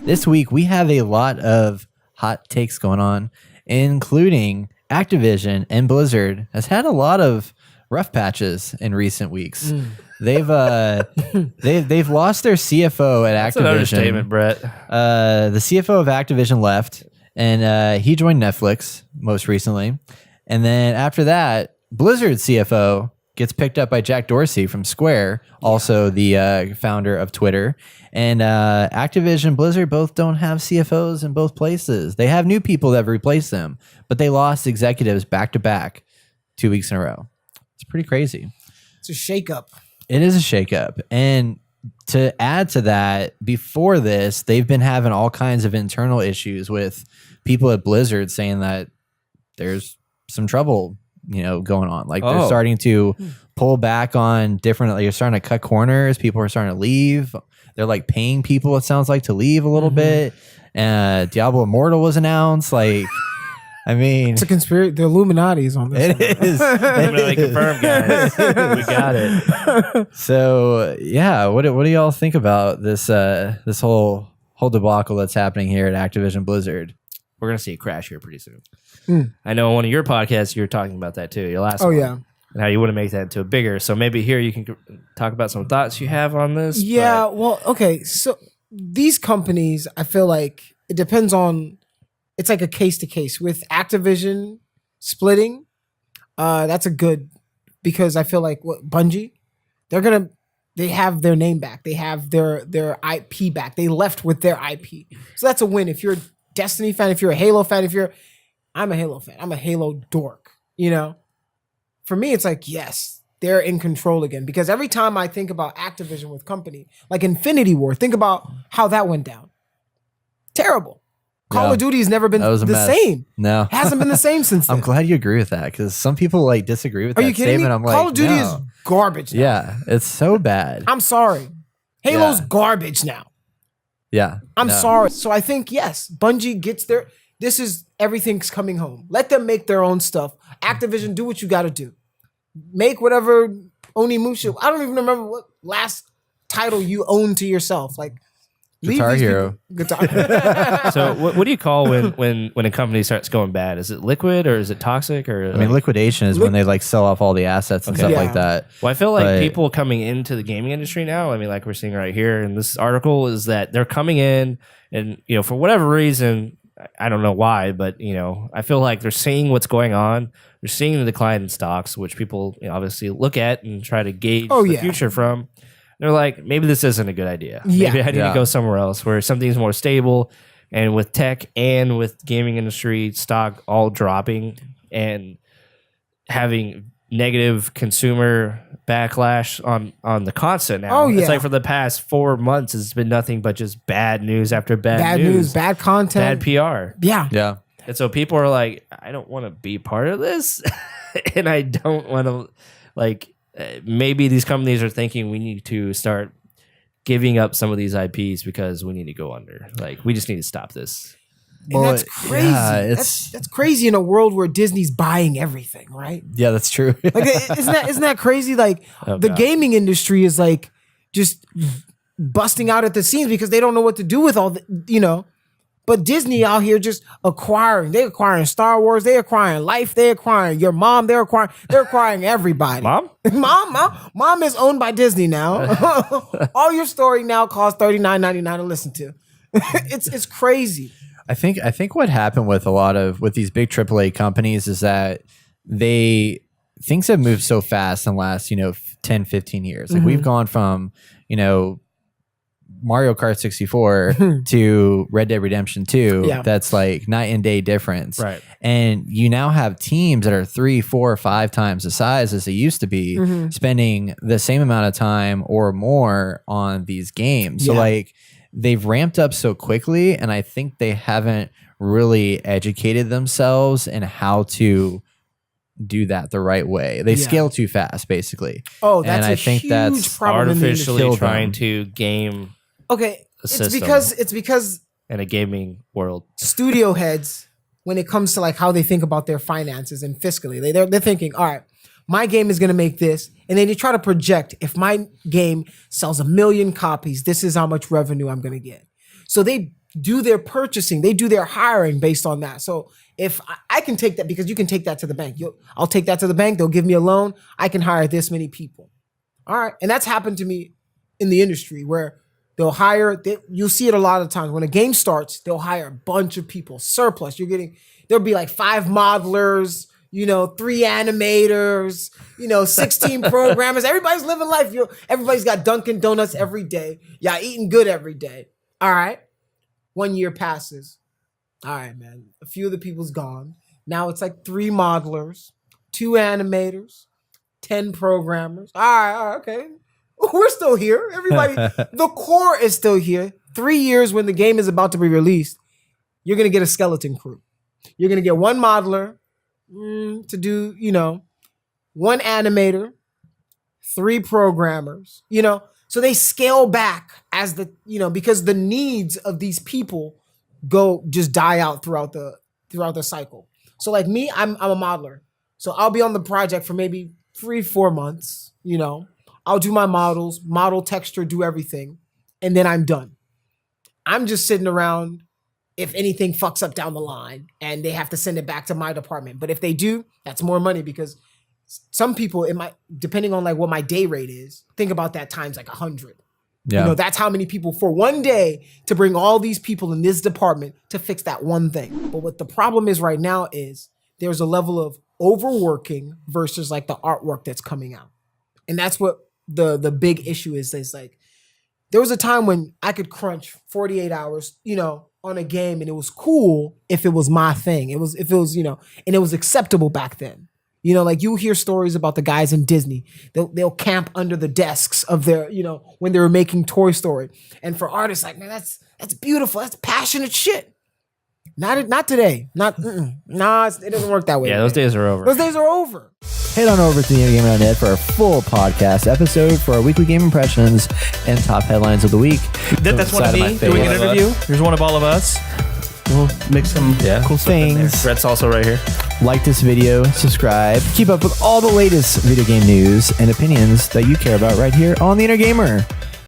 This week, we have a lot of hot takes going on, including Activision and Blizzard has had a lot of rough patches in recent weeks. They've lost their CFO at That's Activision. an understatement, Brett. The CFO of Activision left, and he joined Netflix most recently. And then after that, Blizzard CFO gets picked up by Jack Dorsey from Square, also the founder of Twitter. And Activision, Blizzard both don't have CFOs in both places. They have new people that have replaced them, but they lost executives back to back 2 weeks in a row. It's pretty crazy. It's a shakeup. It is a shakeup. And to add to that, before this, they've been having all kinds of internal issues with people at Blizzard saying that there's some trouble, going on. Like they're starting to pull back on different, like you're starting to cut corners. People are starting to leave. They're like paying people, it sounds like, to leave a little bit. Diablo Immortal was announced. Like, I mean, it's a conspiracy. The Illuminati is on this. It is. Illuminati confirmed, guys. We got it. So yeah, what do y'all think about this this whole debacle that's happening here at Activision Blizzard? We're gonna see a crash here pretty soon. I know on one of your podcasts you were talking about that too. Your last one. Yeah. And how you want to make that into a bigger. So maybe here you can talk about some thoughts you have on this. Yeah. Well, okay. So these companies, I feel like it depends on. It's like a case to case with Activision splitting. That's a good, because I feel like Bungie, they have their name back. They have their IP back. They left with their IP. So that's a win. If you're a Destiny fan, if you're a Halo fan, I'm a Halo fan. I'm a Halo dork, For me, it's like, yes, they're in control again. Because every time I think about Activision with company, like Infinity War, think about how that went down. Terrible. Call of Duty has never been the same. No. It hasn't been the same since then. I'm glad you agree with that, because some people disagree with that statement. I'm like, Call of Duty is garbage now. Yeah, it's so bad. I'm sorry. Halo's garbage now. Yeah. I'm sorry. So I think, yes, Bungie gets everything's coming home. Let them make their own stuff. Activision, do what you got to do. Make whatever Onimusha. I don't even remember what last title you own to yourself. Like, Guitar Hero. So what do you call when a company starts going bad? Is it liquid or is it toxic? Or liquidation is when they sell off all the assets and stuff like that. Well, I feel like people coming into the gaming industry now, like we're seeing right here in this article, is that they're coming in and, for whatever reason, I don't know why, but, I feel like they're seeing what's going on. They're seeing the decline in stocks, which people obviously look at and try to gauge the future from. They're like, maybe this isn't a good idea. Maybe I need to go somewhere else where something's more stable. And with tech and with gaming industry stock all dropping and having negative consumer backlash on the constant now. It's like for the past 4 months, it's been nothing but just bad news after bad news, bad content, bad PR. Yeah. And so people are like, I don't want to be part of this. And I don't want to maybe these companies are thinking we need to start giving up some of these IPs because we need to go under. Like, we just need to stop this. And that's crazy. Yeah, that's crazy in a world where Disney's buying everything, right? Yeah, that's true. Like, isn't that crazy? Like, gaming industry is like just busting out at the seams because they don't know what to do with all the, But Disney out here just acquiring. They're acquiring Star Wars. They're acquiring Life. They're acquiring your mom. They're acquiring everybody. Mom? Mom is owned by Disney now. All your story now costs $39.99 to listen to. It's crazy. I think what happened with with these big AAA companies is that things have moved so fast in the last 10, 15 years. Like we've gone from Mario Kart 64 to Red Dead Redemption 2. Yeah. That's like night and day difference. Right. And you now have teams that are 3, 4, 5 times the size as they used to be, spending the same amount of time or more on these games. So they've ramped up so quickly, and I think they haven't really educated themselves in how to do that the right way. They scale too fast, basically. Oh, that's I think that's artificially trying to game. Okay, it's because in a gaming world, studio heads, when it comes to like how they think about their finances and fiscally, they're thinking, all right, my game is going to make this, and then you try to project, if my game sells 1 million copies, this is how much revenue I'm going to get. So they do their purchasing, they do their hiring based on that. So if I can take that, because you can take that to the bank. I'll take that to the bank. They'll give me a loan. I can hire this many people. All right. And that's happened to me in the industry where they'll hire, you'll see it a lot of times. When a game starts, they'll hire a bunch of people, surplus. There'll be like 5 modelers, 3 animators, 16 programmers. Everybody's living life. Everybody's got Dunkin' Donuts every day. Y'all eating good every day. All right. 1 year passes. All right, man. A few of the people's gone. Now it's like 3 modelers, 2 animators, 10 programmers. All right, okay. We're still here. Everybody, the core is still here. 3 years when the game is about to be released, you're going to get a skeleton crew. You're going to get 1 modeler to do, 1 animator, 3 programmers, So they scale back as because the needs of these people just die out throughout the cycle. So like me, I'm a modeler. So I'll be on the project for maybe 3-4 months, I'll do my models, model texture, do everything, and then I'm done. I'm just sitting around if anything fucks up down the line and they have to send it back to my department. But if they do, that's more money because some people, depending on like what my day rate is, think about that times like 100. Yeah. That's how many people for one day to bring all these people in this department to fix that one thing. But what the problem is right now is there's a level of overworking versus like the artwork that's coming out. And that's what the big issue is like, there was a time when I could crunch 48 hours, on a game and it was cool if it was my thing. It was, and it was acceptable back then. Like you hear stories about the guys in Disney. They'll camp under the desks of their, when they were making Toy Story. And for artists, like, man, that's beautiful. That's passionate shit. Not today. It doesn't work that way. Yeah, those days are over. Those days are over. Head on over to thegamer.net for a full podcast episode for our weekly game impressions and top headlines of the week. That's one of me doing an interview. Here's one of all of us. We'll make some cool things. Brett's also right here. Like this video, subscribe, keep up with all the latest video game news and opinions that you care about right here on The Inner Gamer.